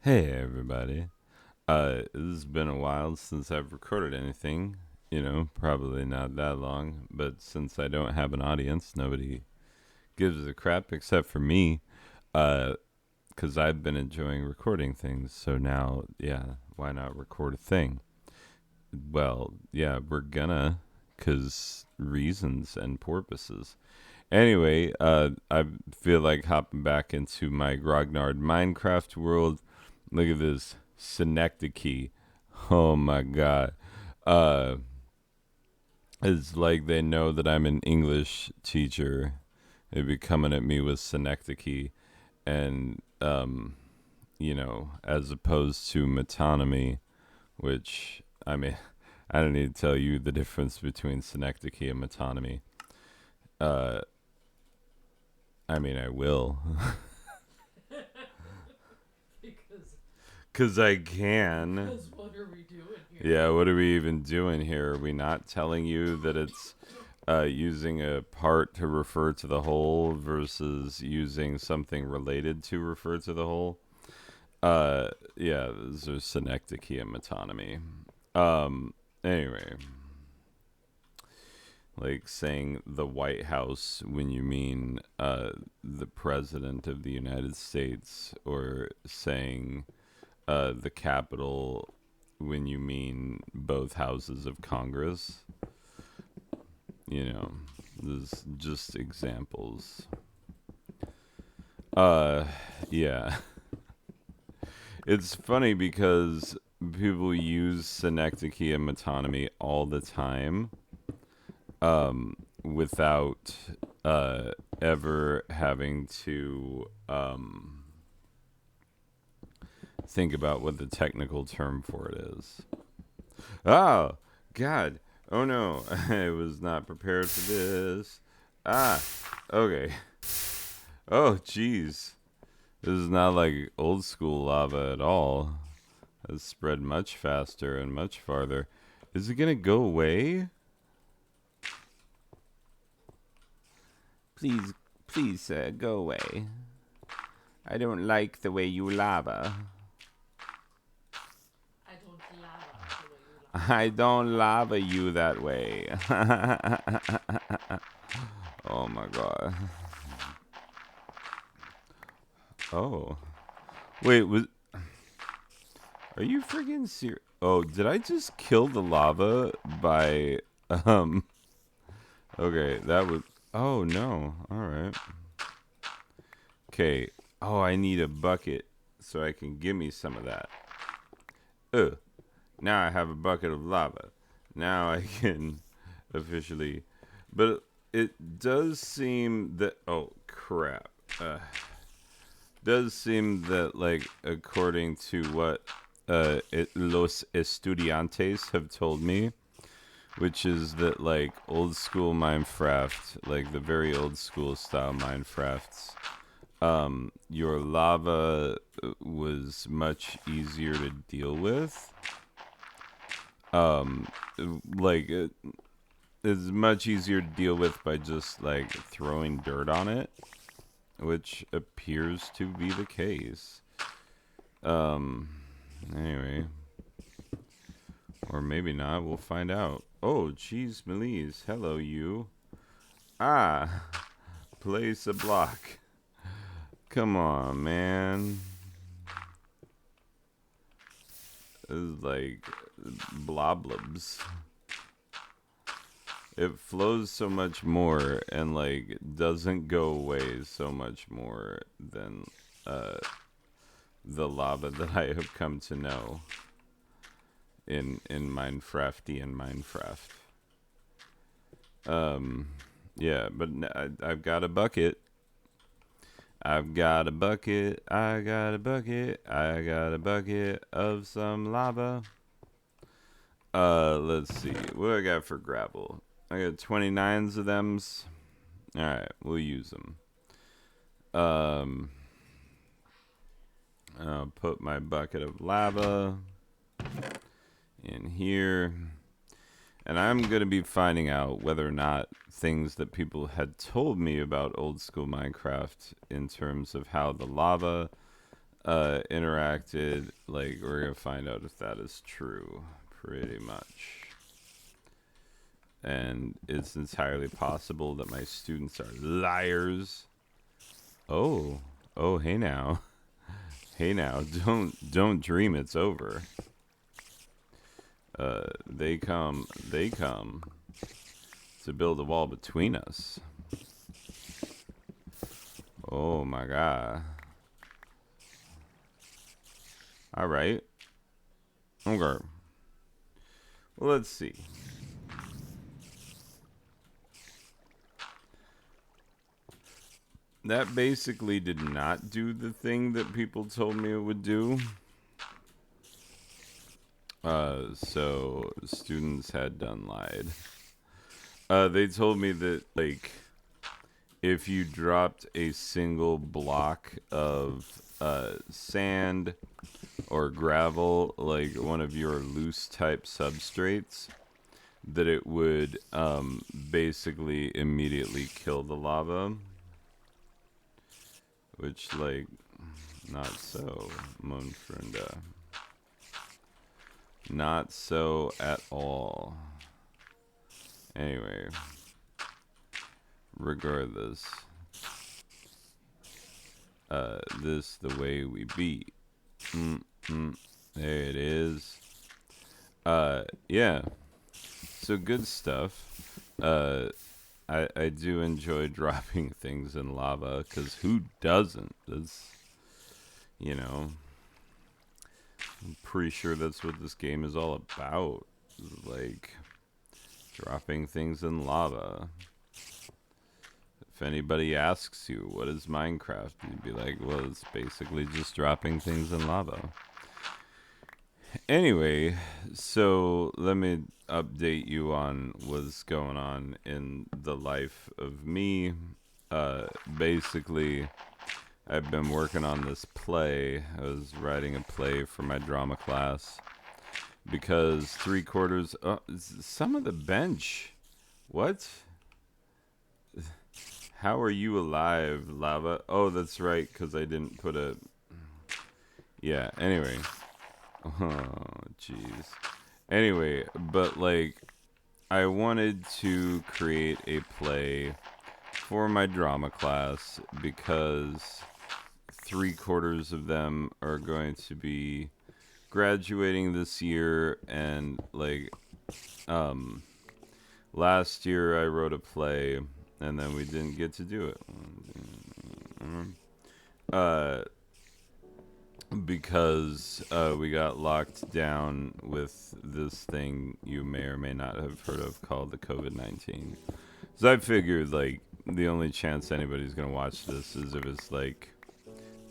Hey everybody. It's been a while since I've recorded anything. Probably not that long, but since I don't have an audience, nobody gives a crap except for me. Uh, because I've been enjoying recording things. So now, yeah, why not record a thing? Well, yeah, we're gonna, cause reasons and purposes. Anyway, I feel like hopping back into my Grognard Minecraft world. Look at this synecdoche. Oh my god. Uh, it's like they know that I'm an English teacher. They'd be coming at me with synecdoche and as opposed to metonymy, which I mean, I don't need to tell you the difference between synecdoche and metonymy. Uh, I mean, I will. Because Because I can. because what are we doing here? Yeah, what are we even doing here? Are we not telling you that it's using a part to refer to the whole versus using something related to refer to the whole? Yeah, those are synecdoche and metonymy. Anyway, like saying the White House when you mean the President of the United States, or saying the Capitol when you mean both houses of Congress. There's just examples. Uh, yeah. It's funny because people use synecdoche and metonymy all the time, without ever having to think about what the technical term for it is. Oh, God. Oh no, I was not prepared for this. Ah, okay. Oh, jeez. This is not like old school lava at all. It's spread much faster and much farther. Is it gonna go away? Please, please, go away. I don't like the way you lava. I don't lava the way you lava. I don't lava you that way. Oh my god. Oh. Wait, are you freaking serious? Oh, did I just kill the lava by um okay, that was oh no. All right. Okay. Oh, I need a bucket so I can give me some of that. Ugh. Now I have a bucket of lava. Now I can officially, but it does seem that oh crap. Does seem that, like, according to what los estudiantes have told me, which is that, like, old school Minecraft, like the very old school style Minecrafts, your lava was much easier to deal with. Um, like it's much easier to deal with by just like throwing dirt on it, which appears to be the case. Um, anyway, or maybe not. We'll find out. Oh, jeez, Melise. Hello, you. Ah, place a block. Come on, man. This is like bloblobs. It flows so much more and like doesn't go away so much more than uh, the lava that I have come to know in Minecraftian Minecraft. Um, yeah, but I've got a bucket. I've got a bucket. I got a bucket. I got a bucket of some lava. Let's see. What do I got for gravel? I got 29s of thems. All right, we'll use them. Um, I'll put my bucket of lava in here. And I'm going to be finding out whether or not things that people had told me about old school Minecraft in terms of how the lava interacted. Like, we're gonna find out if that is true, pretty much. And it's entirely possible that my students are liars. Oh, oh, hey now, hey now, don't dream it's over. They come to build a wall between us. Oh my god. All right. Okay. Well, let's see. That basically did not do the thing that people told me it would do. So students had done lied. They told me that, like, if you dropped a single block of sand or gravel, like one of your loose type substrates, that it would basically immediately kill the lava. Which, like, not so, mon friend. Not so at all. Anyway, regardless, this the way we be. There it is. Yeah. So good stuff. I do enjoy dropping things in lava, because who doesn't? That's, you know, I'm pretty sure that's what this game is all about. Like, dropping things in lava. If anybody asks you, what is Minecraft? You'd be like, well, it's basically just dropping things in lava. Anyway, so let me update you on what's going on in the life of me. Basically, I've been working on this play. I was writing a play for my drama class because 3/4. Some of the bench. What? How are you alive, lava? Oh, that's right, because I didn't put a. Yeah. Anyway. Oh, jeez. Anyway, but like, I wanted to create a play for my drama class because 3/4 of them are going to be graduating this year, and like, last year I wrote a play and then we didn't get to do it. Uh, because we got locked down with this thing you may or may not have heard of called the COVID-19. So I figured, like, the only chance anybody's gonna watch this is if it's like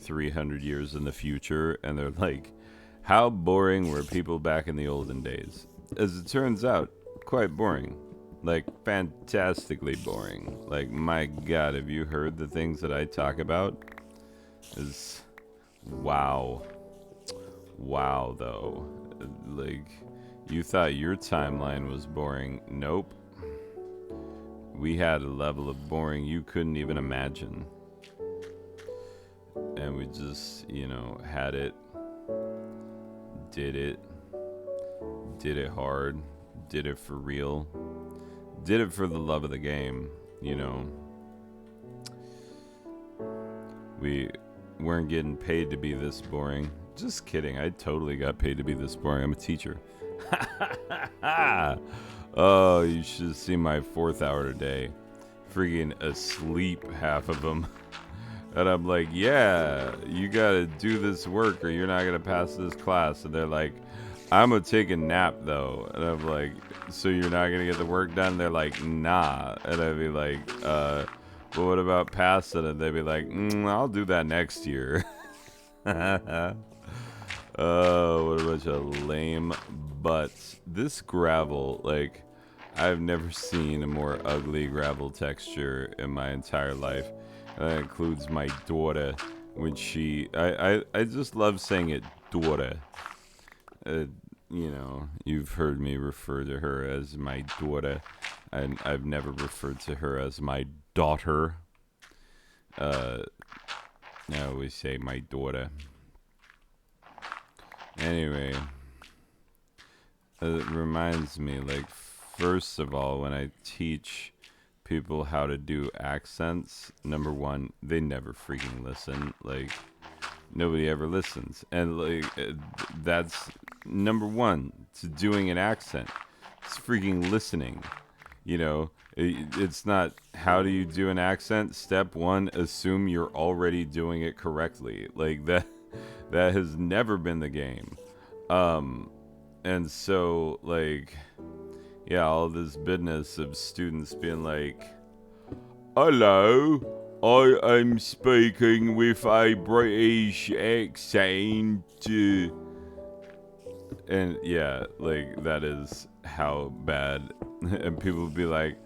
300 years in the future and they're like, how boring were people back in the olden days? As it turns out, quite boring. Like, fantastically boring. Like, my god, have you heard the things that I talk about? Is wow. Wow, though. Like, you thought your timeline was boring. Nope. We had a level of boring you couldn't even imagine. And we just, had it, did it hard, did it for real, did it for the love of the game, We weren't getting paid to be this boring. Just kidding. I totally got paid to be this boring. I'm a teacher. Oh, you should see my 4th hour today. Freaking asleep, half of them. And I'm like, yeah, you gotta do this work or you're not gonna pass this class. And they're like, I'm gonna take a nap though. And I'm like, so you're not gonna get the work done? They're like, nah. And I'd be like, but what about passing? And they'd be like, I'll do that next year. Oh, what a bunch of lame butts. This gravel, like, I've never seen a more ugly gravel texture in my entire life. And that includes my daughter when I just love saying it, daughter. You've heard me refer to her as my daughter, and I've never referred to her as my daughter. I always say my daughter. Anyway, it reminds me, like, first of all, when I teach people how to do accents, number one, they never freaking listen. Like, nobody ever listens. And, like, that's number one to doing an accent. It's freaking listening. You know, it's not how do you do an accent. Step one, assume you're already doing it correctly. Like, that has never been the game. Um, and so, like, yeah, all this business of students being like, hello, I am speaking with a British accent. And yeah, like, that is how bad. And people would be like,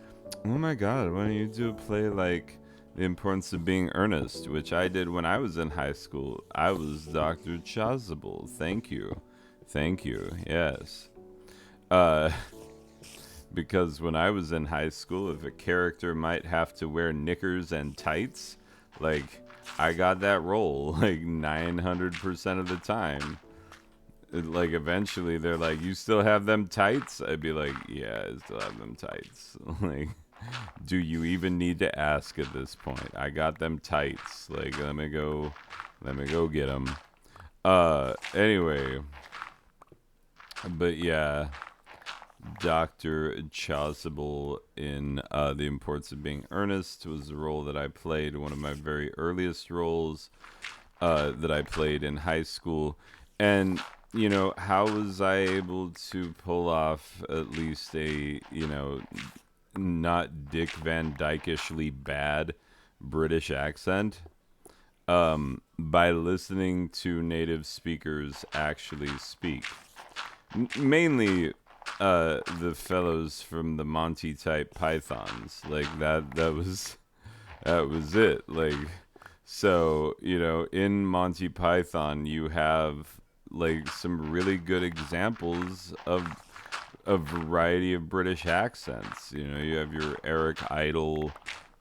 oh my god, why don't you do a play like The Importance of Being Earnest, which I did when I was in high school. I was Dr. Chasuble. Thank you. Thank you. Yes. Uh, because when I was in high school, if a character might have to wear knickers and tights, like, I got that role like 900% of the time. Like, eventually they're like, you still have them tights? I'd be like, yeah, I still have them tights. Like, do you even need to ask at this point? I got them tights. Like, let me go get them. Anyway, but yeah, Dr. Chasuble in The Importance of Being Earnest was the role that I played, one of my very earliest roles that I played in high school. And, you know, how was I able to pull off at least a, you know, not Dick Van Dykeishly bad British accent? By listening to native speakers actually speak. Mainly the fellows from the Monty type Pythons. Like, that was it. Like, so, you know, in Monty Python you have like some really good examples of a variety of British accents. You know, you have your Eric Idle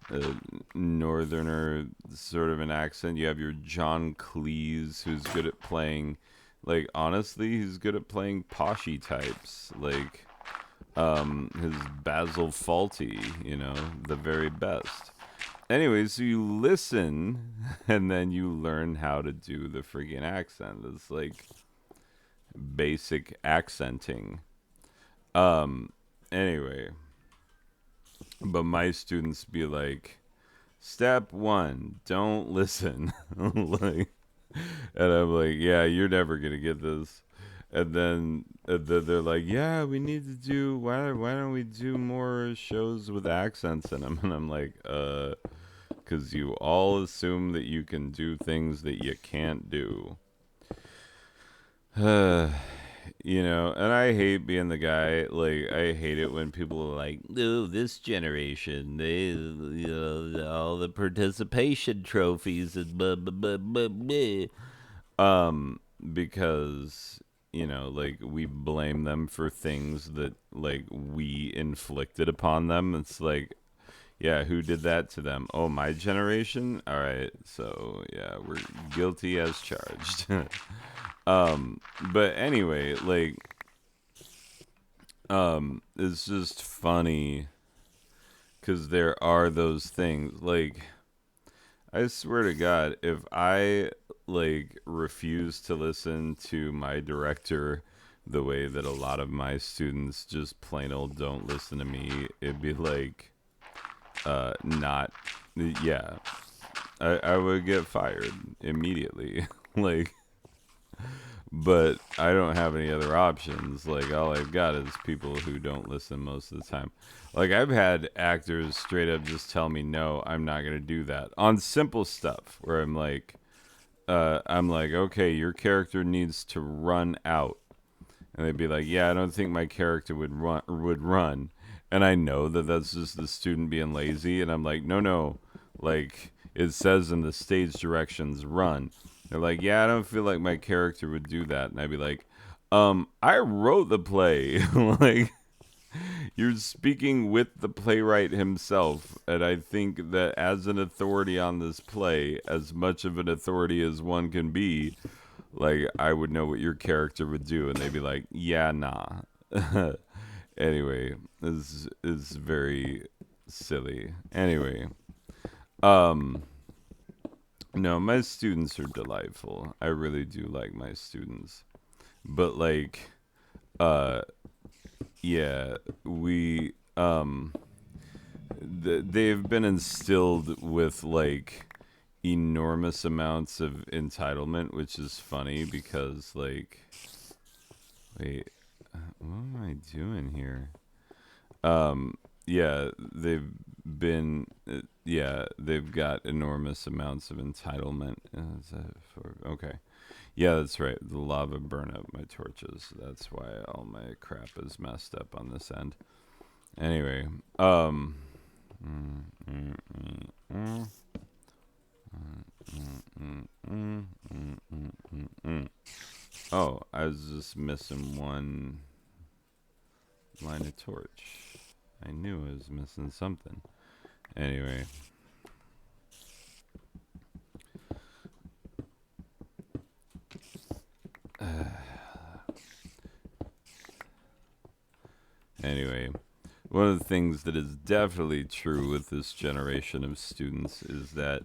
uh, northerner sort of an accent. You have your John Cleese, who's good at playing, like, honestly, he's good at playing poshy types, like his Basil Fawlty, you know, the very best. Anyway, so you listen and then you learn how to do the freaking accent. It's like basic accenting. Um anyway, but my students be like, step one, don't listen. Like, and I'm like, yeah, you're never gonna get this. And then they're like, yeah, we need to do, why don't we do more shows with accents in them? And I'm like, because you all assume that you can do things that you can't do. You know, and I hate being the guy, like, I hate it when people are like, oh, this generation, they, you know, all the participation trophies and blah, blah, blah, blah, blah. Because, you know, like, we blame them for things that, like, we inflicted upon them. It's like, yeah, who did that to them? Oh, my generation? All right, so, yeah, we're guilty as charged. But anyway, like, it's just funny because there are those things. Like, I swear to God, if I, like, refuse to listen to my director the way that a lot of my students just plain old don't listen to me, it'd be like, not, yeah, I would get fired immediately. Like, but I don't have any other options. Like, all I've got is people who don't listen most of the time. Like, I've had actors straight up just tell me, no, I'm not going to do that on simple stuff where I'm like, okay, your character needs to run out. And they'd be like, yeah, I don't think my character would run. And I know that that's just the student being lazy. And I'm like, no, like, it says in the stage directions, run. They're like, yeah, I don't feel like my character would do that. And I'd be like, I wrote the play. Like, you're speaking with the playwright himself. And I think that as an authority on this play, as much of an authority as one can be, Like I would know what your character would do, and they'd be like, "Yeah, nah." Anyway, this is very silly. Anyway, um, no, my students are delightful. I really do like my students, but like, uh, yeah, we they've been instilled with like enormous amounts of entitlement, which is funny because like, wait, what am I doing here? Yeah, they've got enormous amounts of entitlement. Okay, yeah, that's right. The lava burned up my torches. That's why all my crap is messed up on this end. Anyway, um, mm, mm, mm, mm, mm, mm, mm, mm, mm, mm. Oh, I was just missing one line of torch. I knew I was missing something. Anyway, anyway, one of the things that is definitely true with this generation of students is that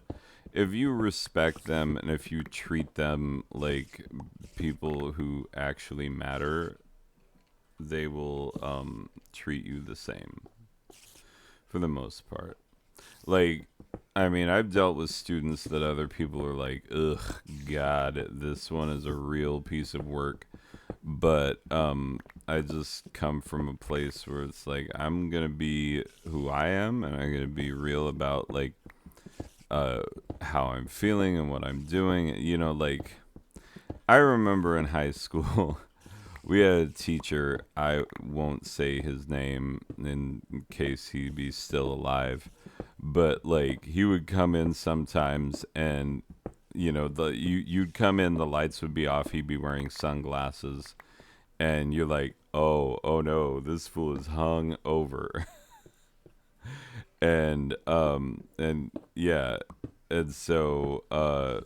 if you respect them and if you treat them like people who actually matter, they will treat you the same for the most part. Like, I mean, I've dealt with students that other people are like, ugh, God, this one is a real piece of work. But I just come from a place where it's like, I'm going to be who I am and I'm going to be real about, like, uh, how I'm feeling and what I'm doing. You know, like, I remember in high school, we had a teacher. I won't say his name in case he be still alive, but like he would come in sometimes, and you'd come in, the lights would be off, he'd be wearing sunglasses, and you're like, oh no, this fool is hung over, and yeah, and so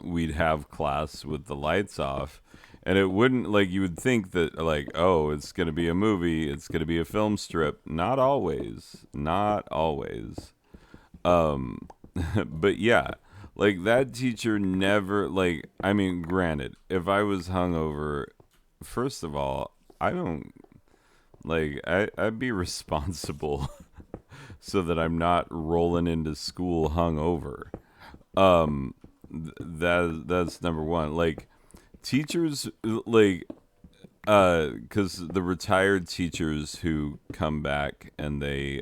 we'd have class with the lights off, and it wouldn't, like, you would think that like, oh, it's going to be a movie, it's going to be a film strip. Not always, not always. um but yeah, like that teacher never, like, I mean, granted, if I was hungover, first of all, I don't, like, I'd be responsible so that I'm not rolling into school hungover. That's number one. Like, teachers, like, because the retired teachers who come back and they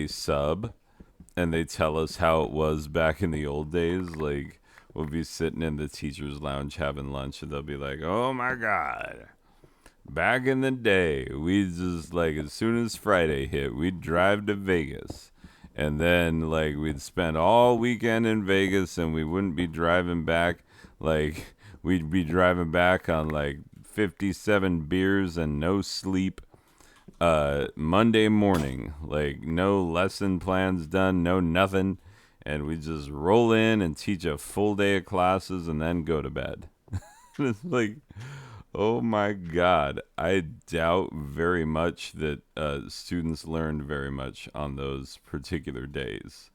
sub and they tell us how it was back in the old days. Like, we'll be sitting in the teachers lounge having lunch and they'll be like, oh my God, back in the day, we just, like, as soon as Friday hit, we'd drive to Vegas. And then, like, we'd spend all weekend in Vegas and we wouldn't be driving back. Like, we'd be driving back on, like, 57 beers and no sleep. Monday morning, like, no lesson plans done, no nothing. And we just roll in and teach a full day of classes and then go to bed. It's like, oh my God. I doubt very much that students learned very much on those particular days.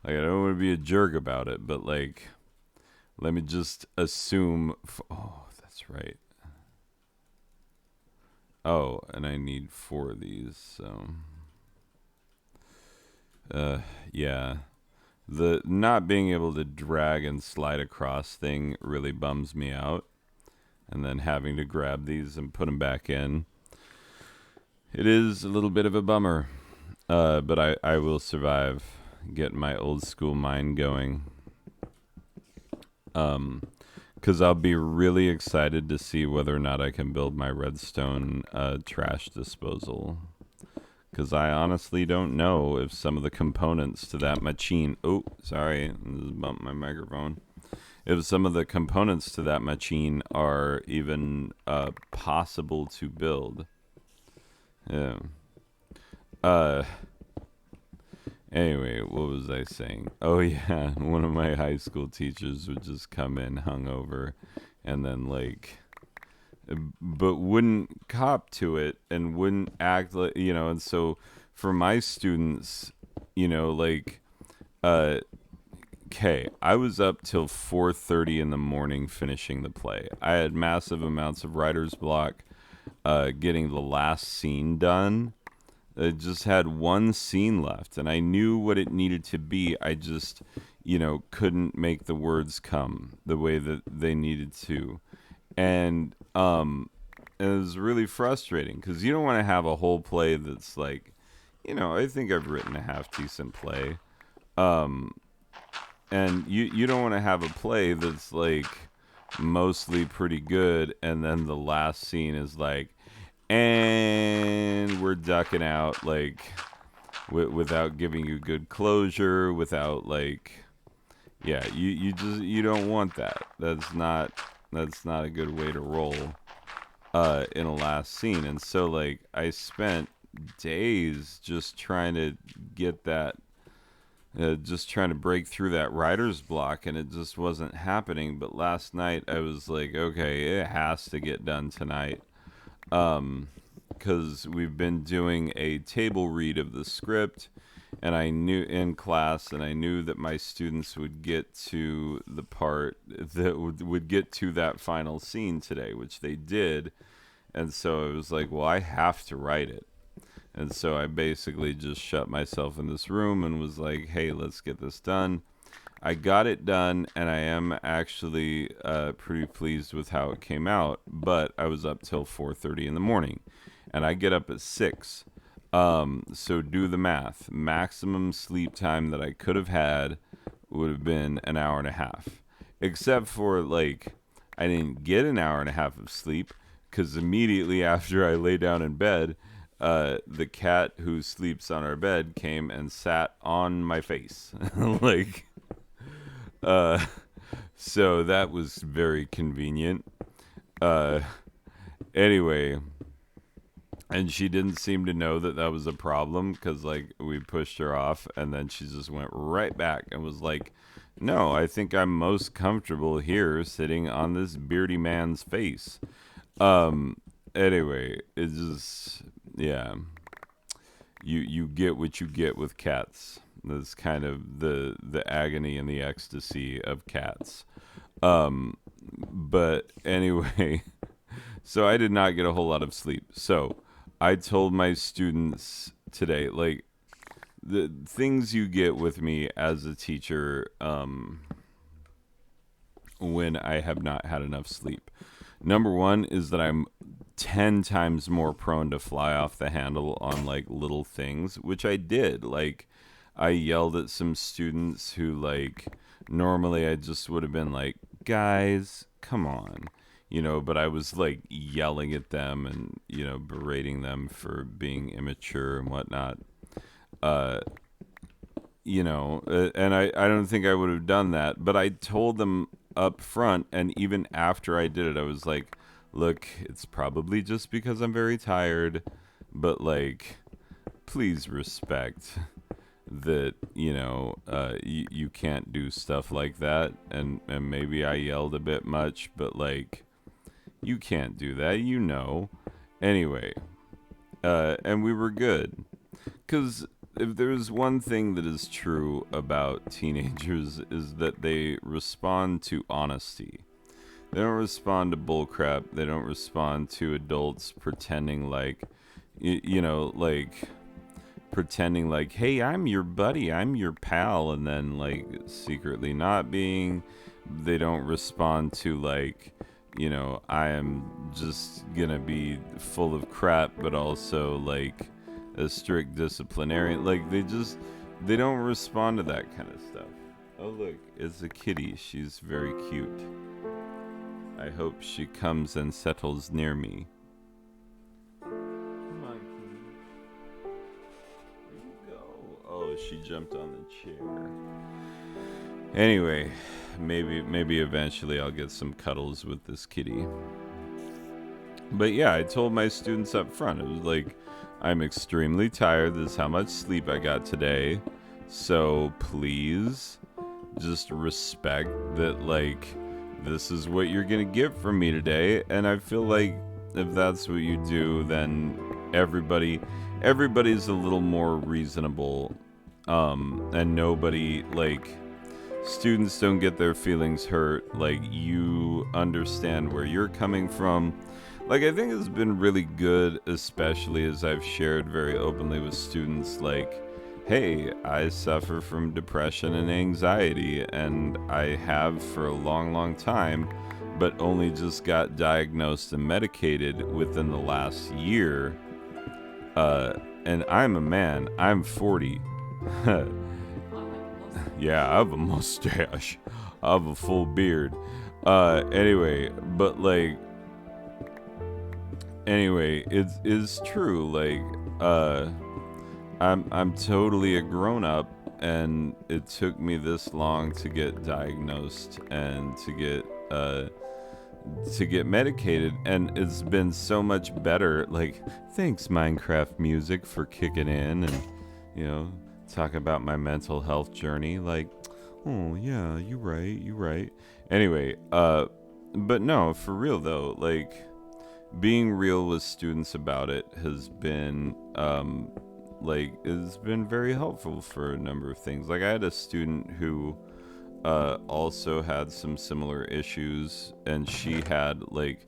Like, I don't want to be a jerk about it, but like, let me just assume. Oh, that's right. Oh, and I need four of these. So, yeah. The not being able to drag and slide across thing really bums me out. And then having to grab these and put them back in. It is a little bit of a bummer. But I will survive. Get my old school mind going. Because I'll be really excited to see whether or not I can build my redstone trash disposal. Because I honestly don't know if some of the components to that machine. Oh, sorry, I just bumped my microphone. If some of the components to that machine are even possible to build. Yeah. Uh, Anyway, what was I saying? Oh yeah, one of my high school teachers would just come in hungover, and then like, but wouldn't cop to it and wouldn't act like and so for my students, like, uh, okay, I was up till 4:30 in the morning finishing the play. I had massive amounts of writer's block, getting the last scene done. It just had one scene left, and I knew what it needed to be. I just, couldn't make the words come the way that they needed to, and it was really frustrating because you don't want to have a whole play that's like, I think I've written a half decent play, um, and you don't want to have a play that's like mostly pretty good, and then the last scene is like, and we're ducking out, like, without giving you good closure, without like, yeah, you don't want that. That's not a good way to roll in a last scene. And so like I spent days just trying to get that, just trying to break through that writer's block, and it just wasn't happening. But last night I was like, okay, it has to get done tonight, because we've been doing a table read of the script, and I knew in class, and I knew that my students would get to the part that would get to that final scene today, which they did. And so it was like, well, I have to write it. And so I basically just shut myself in this room and was like, hey, let's get this done. I got it done, and I am actually pretty pleased with how it came out. But I was up till 4:30 in the morning, and I get up at 6. So do the math. Maximum sleep time that I could have had would have been an hour and a half, except for like I didn't get an hour and a half of sleep because immediately after I lay down in bed, the cat who sleeps on our bed came and sat on my face, like. Uh, so that was very convenient. Uh, anyway, and she didn't seem to know that that was a problem because, like, we pushed her off, and then she just went right back and was like, no, I think I'm most comfortable here sitting on this beardy man's face. Um, anyway, it's just, yeah, you get what you get with cats. That's kind of the agony and the ecstasy of cats. Um, but anyway, so I did not get a whole lot of sleep. So I told my students today, like, the things you get with me as a teacher, when I have not had enough sleep. Number one is that I'm 10 times more prone to fly off the handle on like little things, which I did. Like, I yelled at some students who, like, normally I just would have been like, guys, come on. But I was like yelling at them and, berating them for being immature and whatnot. Uh, and I don't think I would have done that, but I told them up front, and even after I did it, I was like, look, it's probably just because I'm very tired, but like, please respect that, you can't do stuff like that. And maybe I yelled a bit much, but like, you can't do that, Anyway, and we were good. Because if there's one thing that is true about teenagers is that they respond to honesty. They don't respond to bullcrap. They don't respond to adults pretending like, like pretending like, hey, I'm your buddy, I'm your pal, and then like secretly not being. They don't respond to like, I am just gonna be full of crap, but also like a strict disciplinarian. Like, they don't respond to that kind of stuff. Oh look, it's a kitty. She's very cute. I hope she comes and settles near me. Come on, kitty. Where you go? Oh, she jumped on the chair. Anyway, maybe eventually I'll get some cuddles with this kitty. But yeah, I told my students up front. It was like, I'm extremely tired. This is how much sleep I got today. So please just respect that, like, this is what you're gonna get from me today. And I feel like if that's what you do, then everybody's a little more reasonable. And nobody, like, students don't get their feelings hurt. Like, you understand where you're coming from. Like, I think it's been really good, especially as I've shared very openly with students, like, hey, I suffer from depression and anxiety, and I have for a long, long time, but only just got diagnosed and medicated within the last year. Uh, and I'm a man, I'm 40. Yeah, I have a mustache. I have a full beard. Anyway, but like, anyway, it's true. Like, I'm totally a grown up, and it took me this long to get diagnosed and to get medicated, and it's been so much better. Like, thanks Minecraft music for kicking in and, you know, talking about my mental health journey. Like, oh yeah, you right. Anyway, but no, for real though, like, being real with students about it has been like, it's been very helpful for a number of things. Like, I had a student who also had some similar issues, and she's like,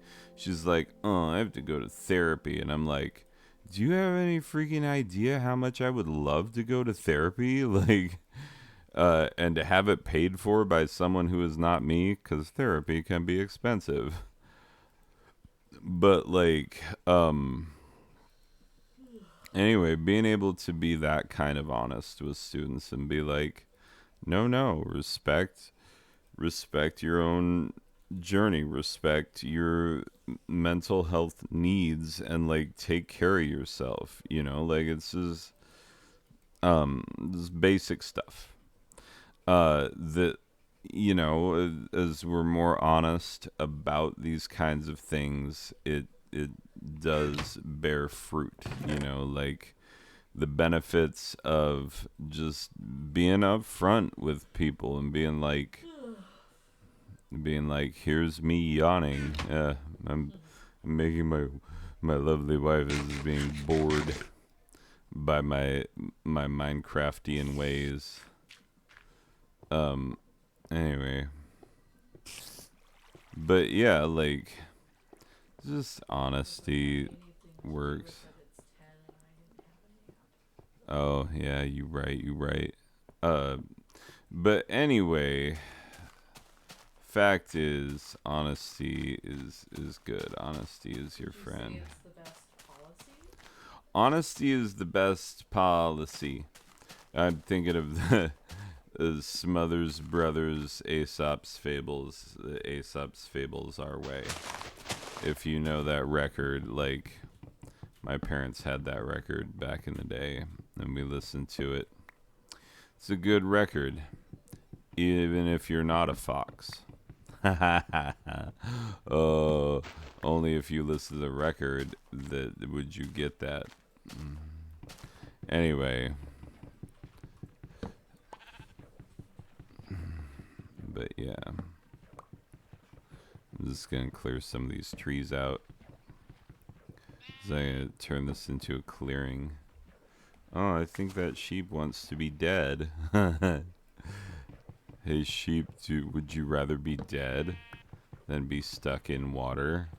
oh, I have to go to therapy. And I'm like, do you have any freaking idea how much I would love to go to therapy? Like, and to have it paid for by someone who is not me, because therapy can be expensive. But like, anyway, being able to be that kind of honest with students and be like, no, respect your own journey, respect your mental health needs, and like, take care of yourself. You know, like, it's just this basic stuff. That, you know, as we're more honest about these kinds of things, it does bear fruit. You know, like, the benefits of just being upfront with people and being like, here's me yawning. I'm making my lovely wife is being bored by my Minecraftian ways. Anyway, but yeah, like, just honesty works. Oh yeah, you right. Uh, but anyway, fact is, honesty is good. Honesty is your friend. Honesty is the best policy. I'm thinking of the Smothers Brothers Aesop's Fables. Aesop's Fables Our Way. If you know that record, like, my parents had that record back in the day, and we listened to it. It's a good record, even if you're not a fox. Oh, only if you listen to the record that would you get that. Anyway, but yeah, I'm just gonna clear some of these trees out. So I'm gonna turn this into a clearing. Oh, I think that sheep wants to be dead. Hey sheep, would you rather be dead than be stuck in water?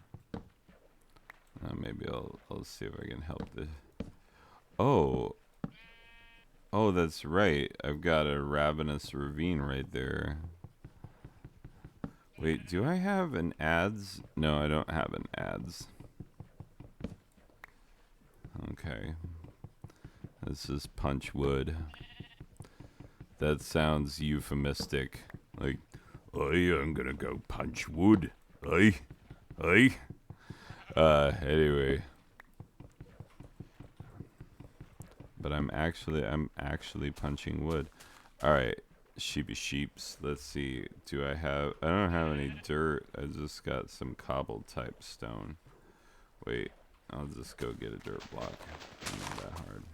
Maybe I'll see if I can help this. Oh, oh, that's right. I've got a ravenous ravine right there. Wait, do I have an ads? No, I don't have an ads. Okay. This is punch wood. That sounds euphemistic. Like, I'm gonna go punch wood. Aye. Anyway. But I'm actually punching wood. Alright, sheepy sheeps. Let's see. I don't have any dirt. I just got some cobbled type stone. Wait, I'll just go get a dirt block. Not that hard.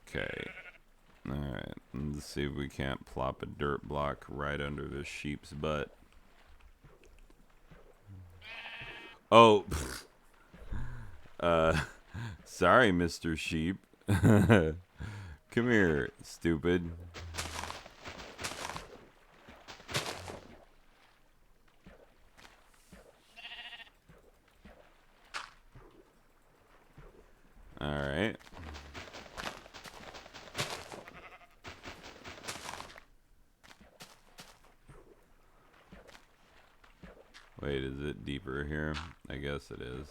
Okay. Alright, let's see if we can't plop a dirt block right under the sheep's butt. Oh, uh, sorry, Mr. Sheep. Come here, stupid. Alright. Wait, is it deeper here? I guess it is.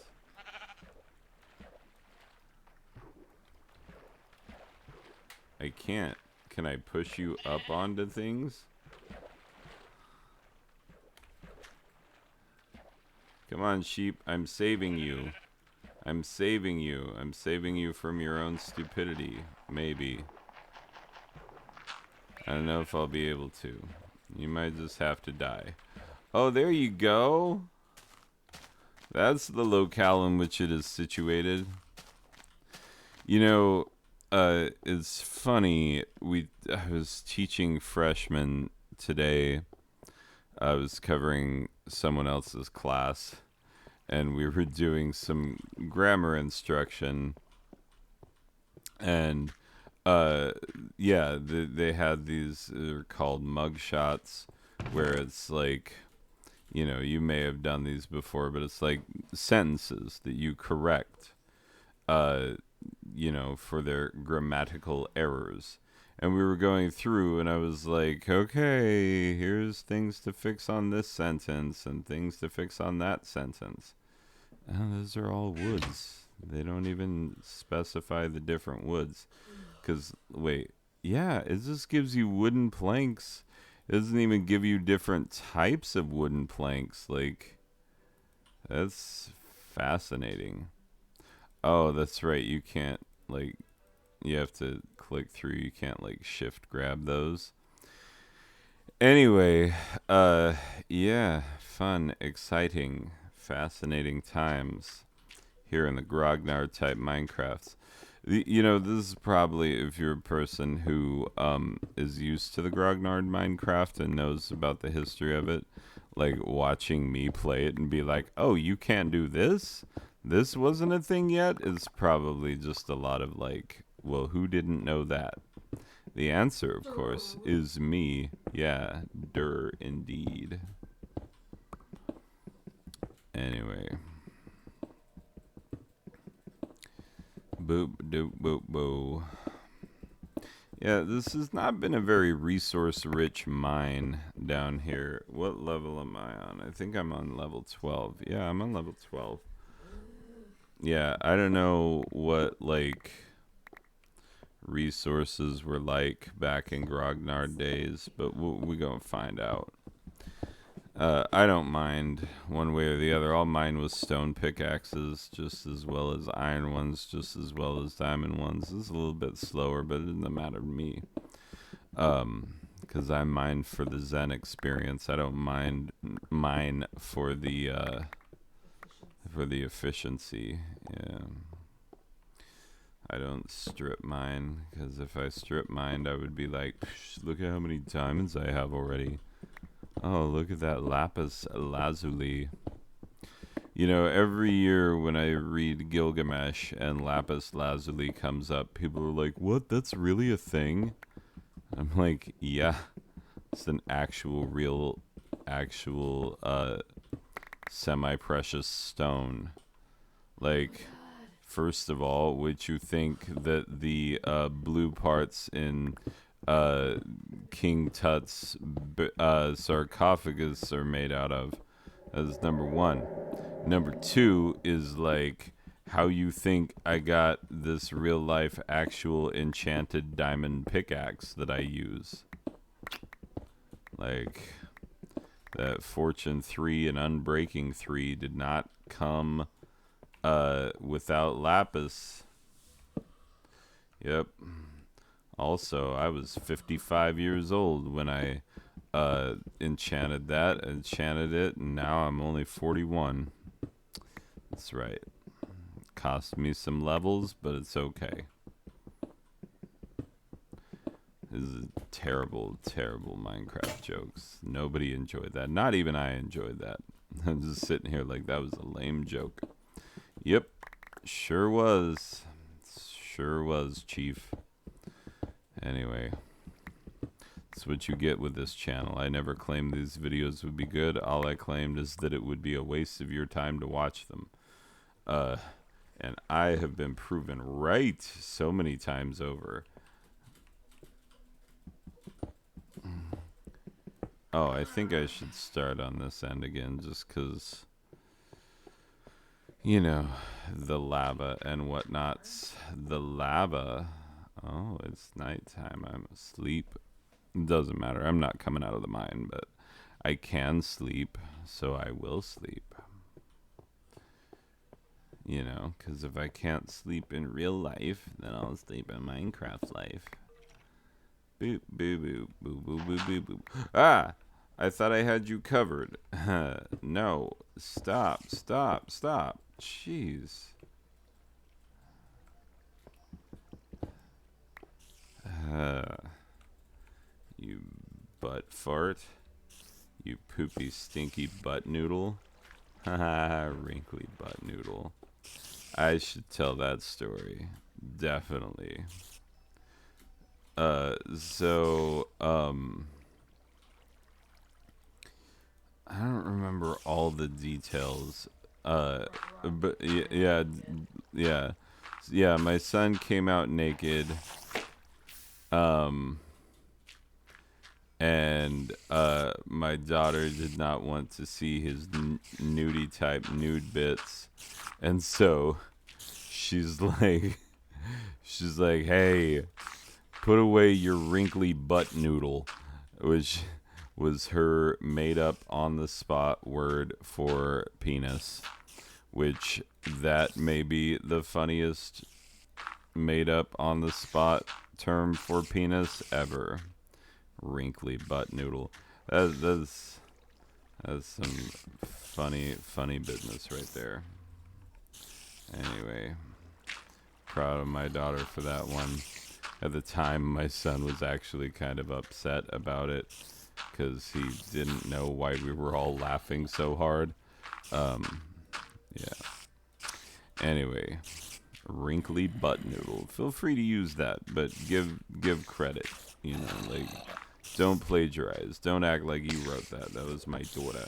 I can't. Can I push you up onto things? Come on, sheep. I'm saving you. I'm saving you. I'm saving you from your own stupidity. Maybe. I don't know if I'll be able to. You might just have to die. Oh, there you go. That's the locale in which it is situated. You know, it's funny. I was teaching freshmen today. I was covering someone else's class, and we were doing some grammar instruction. And yeah, they had these they're called mug shots, where it's like, you know, you may have done these before, but it's like sentences that you correct, uh, you know, for their grammatical errors. And we were going through, and I was like, okay, here's things to fix on this sentence and things to fix on that sentence. And those are all woods. They don't even specify the different woods. Because, wait, yeah, it just gives you wooden planks. It doesn't even give you different types of wooden planks. Like, that's fascinating. Oh, that's right. You can't, like, you have to click through. You can't, like, shift grab those. Anyway, yeah, fun, exciting, fascinating times here in the Grognard type Minecrafts. You know, this is probably if you're a person who is used to the Grognard Minecraft and knows about the history of it, like watching me play it and be like, "Oh, you can't do this? This wasn't a thing yet." Is probably just a lot of like, "Well, who didn't know that?" The answer, of course, is me. Yeah, indeed. Anyway. Boop, doop, boop, boo. Yeah, this has not been a very resource rich mine down here. What level am I on? I think I'm on level 12. Yeah, I'm on level 12. Yeah, I don't know what, like, resources were like back in Grognard days, but we gonna find out. I don't mind one way or the other. All mine was stone pickaxes just as well as iron ones, just as well as diamond ones. It's a little bit slower, but it doesn't matter to me. Because I mine for the Zen experience. I don't mind mine for the efficiency. Yeah. I don't strip mine because if I strip mine, I would be like, look at how many diamonds I have already. Oh, look at that lapis lazuli. You know, every year when I read Gilgamesh and lapis lazuli comes up, people are like, "What? That's really a thing?" I'm like, "Yeah, it's an actual, real, actual, semi-precious stone." Like, first of all, would you think that the blue parts in King Tut's sarcophagus are made out of? That's number one. Number two is like how you think I got this real life actual enchanted diamond pickaxe that I use. Like that Fortune 3 and Unbreaking 3 did not come without lapis. Yep. Also, I was 55 years old when I enchanted it, and now I'm only 41. That's right. Cost me some levels, but it's okay. This is terrible, terrible Minecraft jokes. Nobody enjoyed that. Not even I enjoyed that. I'm just sitting here like that was a lame joke. Yep, sure was. Sure was, Chief. Anyway, that's what you get with this channel. I never claimed these videos would be good. All I claimed is that it would be a waste of your time to watch them. And I have been proven right so many times over. Oh, I think I should start on this end again just because, you know, the lava and whatnots. The lava. Oh, it's nighttime. I'm asleep. Doesn't matter. I'm not coming out of the mine, but I can sleep, so I will sleep. You know, because if I can't sleep in real life, then I'll sleep in Minecraft life. Boop, boop, boop, boop, boop, boop, boop, boop. Ah! I thought I had you covered. No. Stop, stop, stop. Jeez. You butt fart. You poopy, stinky butt noodle. Haha, wrinkly butt noodle. I should tell that story. Definitely. I don't remember all the details. But yeah, yeah. My son came out naked, um, and my daughter did not want to see his nudie type nude bits, and so she's like, hey, put away your wrinkly butt noodle, which was her made up on the spot word for penis, which that may be the funniest made up on the spot term for penis ever. Wrinkly butt noodle. That's some funny business right there. Anyway, proud of my daughter for that one. At the time, my son was actually kind of upset about it because he didn't know why we were all laughing so hard. Yeah. Anyway, wrinkly butt noodle. Feel free to use that, but give credit. You know, like don't plagiarize. Don't act like you wrote that. That was my daughter.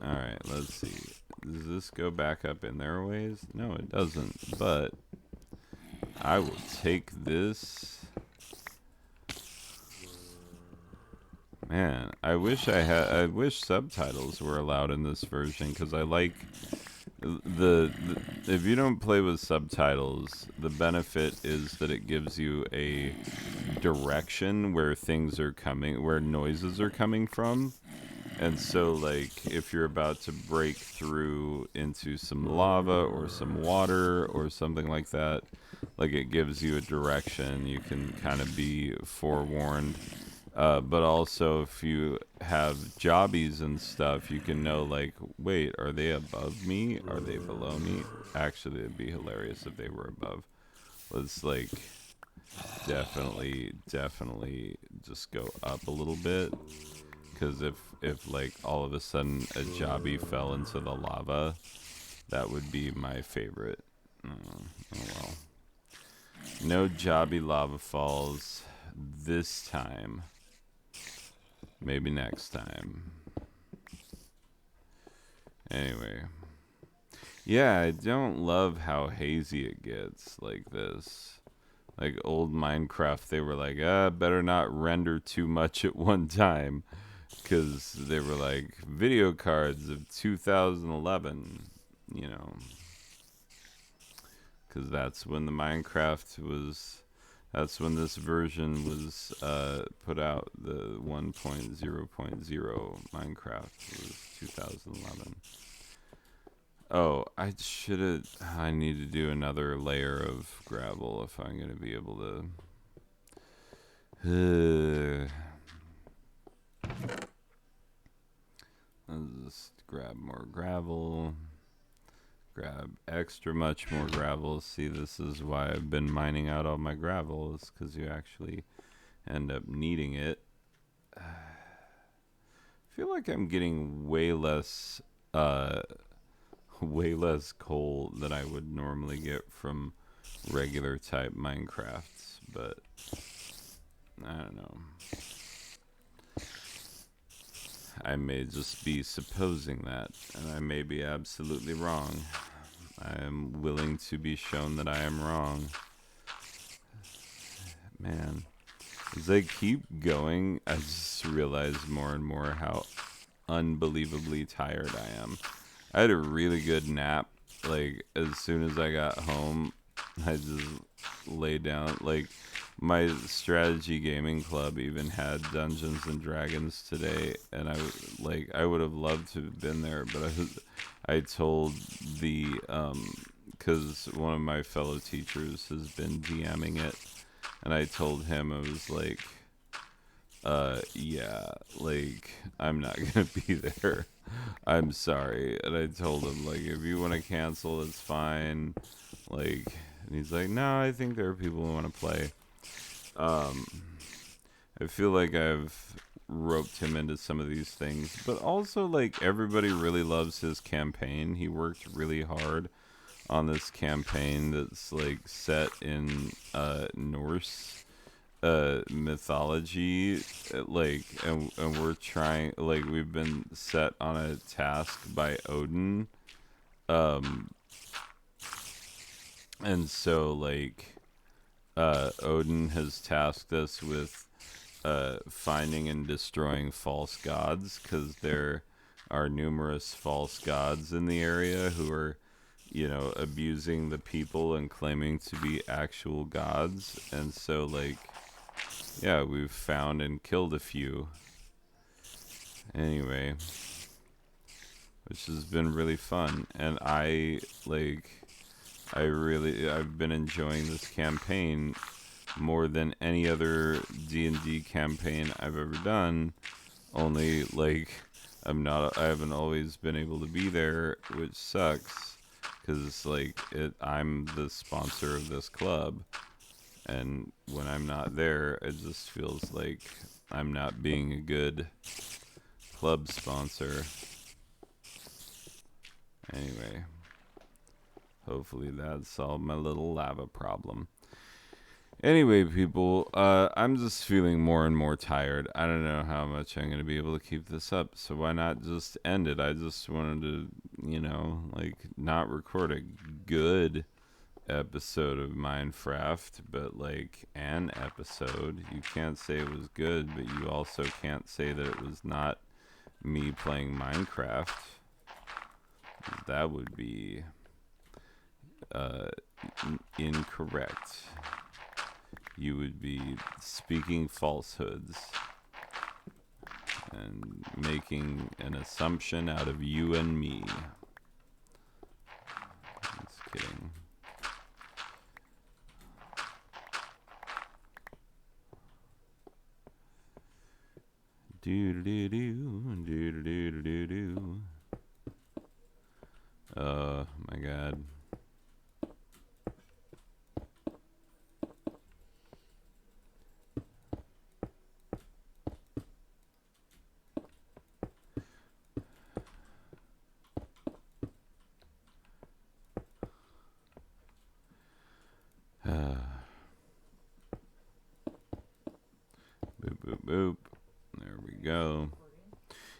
All right, let's see. Does this go back up in their ways? No, it doesn't. But I will take this. Man, I wish subtitles were allowed in this version because I like the if you don't play with subtitles, the benefit is that it gives you a direction where things are coming, where noises are coming from. And so, like, if you're about to break through into some lava or some water or something like that, like, it gives you a direction. You can kind of be forewarned. But also, if you have jobbies and stuff, you can know, like, wait, are they above me? Are they below me? Actually, it'd be hilarious if they were above. Let's, like, definitely just go up a little bit. Because if like all of a sudden a jobby fell into the lava, that would be my favorite. Oh well. No jobby lava falls this time. Maybe next time. Anyway. Yeah, I don't love how hazy it gets like this. Like old Minecraft, they were like, better not render too much at one time. Because they were like video cards of 2011, you know, because that's when the Minecraft was, that's when this version was put out. The 1.0.0 Minecraft was 2011. Oh, I need to do another layer of gravel if I'm going to be able to. Let's just grab more gravel. grab extra much more gravel. See, this is why I've been mining out all my gravel, is because you actually end up needing it. I feel like I'm getting uh, way less coal than I would normally get from regular type Minecrafts, but I don't know. I may just be supposing that, and I may be absolutely wrong. I am willing to be shown that I am wrong. Man, as I keep going, I just realize more and more how unbelievably tired I am. I had a really good nap. Like, as soon as I got home, I just lay down. Like, my strategy gaming club even had Dungeons and Dragons today, and I would have loved to have been there, but I told the because one of my fellow teachers has been DMing it, and I told him, I was like, yeah, like, I'm not gonna be there. I'm sorry. And I told him, like, if you want to cancel, it's fine. Like, and he's like, no, I think there are people who want to play. Um, I feel like I've roped him into some of these things, but also, like, everybody really loves his campaign. He worked really hard on this campaign that's, like, set in Norse mythology, like, and we're trying, like, we've been set on a task by Odin, um and so, like, Odin has tasked us with finding and destroying false gods, because there are numerous false gods in the area who are, abusing the people and claiming to be actual gods. And so, like, yeah, we've found and killed a few. Anyway, which has been really fun. And I've been enjoying this campaign more than any other D&D campaign I've ever done. Only, like, I haven't always been able to be there, which sucks, because, like, I'm the sponsor of this club, and when I'm not there, it just feels like I'm not being a good club sponsor. Anyway, hopefully that solved my little lava problem. Anyway, people, I'm just feeling more and more tired. I don't know how much I'm going to be able to keep this up, so why not just end it? I just wanted to, like, not record a good episode of Minecraft, but, like, an episode. You can't say it was good, but you also can't say that it was not me playing Minecraft. That would be incorrect. You would be speaking falsehoods and making an assumption out of you and me. Just kidding. Do. Oh my god. Boop, boop, boop. There we go.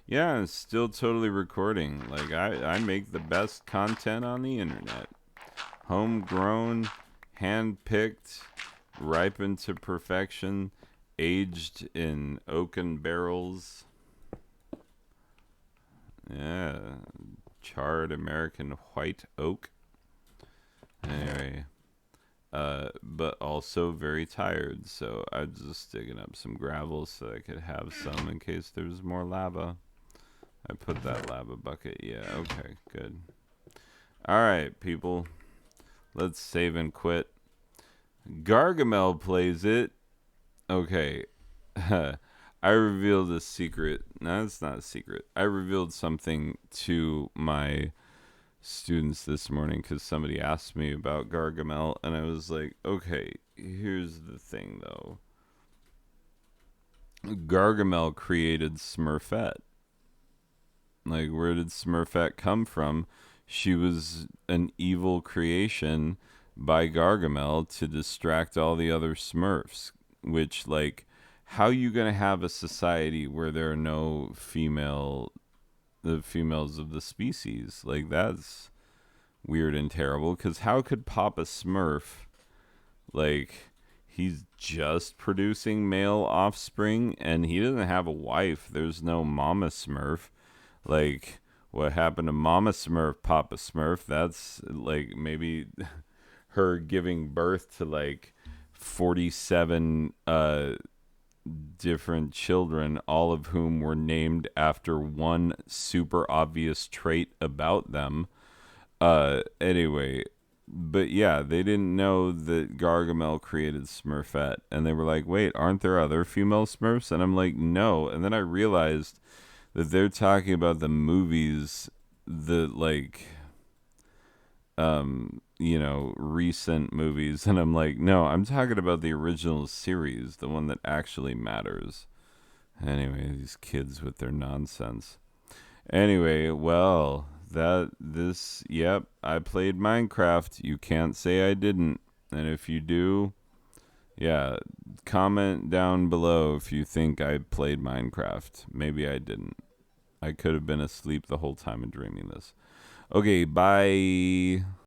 Yeah, it's still totally recording. Like, I make the best content on the internet. Homegrown, hand-picked, ripened to perfection, aged in oaken barrels. Yeah, charred American white oak. Anyway, but also very tired, so I'm just digging up some gravel so I could have some in case there's more lava. I put that lava bucket. Yeah, okay, good. Alright, people. Let's save and quit. Gargamel plays it. Okay. I revealed a secret. No, it's not a secret. I revealed something to my students this morning because somebody asked me about Gargamel, and I was like, okay, here's the thing though. Gargamel created Smurfette. Like, where did Smurfette come from? She was an evil creation by Gargamel to distract all the other Smurfs. Which, like, how you gonna have a society where there are no the females of the species? Like, that's weird and terrible. Because how could Papa Smurf, like, he's just producing male offspring and he doesn't have a wife? There's no Mama Smurf. Like, what happened to Mama Smurf, Papa Smurf? That's like maybe her giving birth to like 47 different children, all of whom were named after one super obvious trait about them. Anyway, but yeah, they didn't know that Gargamel created Smurfette, and they were like, "Wait, aren't there other female Smurfs?" And I'm like, "No." And then I realized that they're talking about the movies, the like, recent movies, and I'm like, "No, I'm talking about the original series, the one that actually matters." Anyway, these kids with their nonsense. Anyway, well, yep, I played Minecraft. You can't say I didn't. And if you do, yeah, comment down below if you think I played Minecraft. Maybe I didn't. I could have been asleep the whole time and dreaming this. Okay, bye.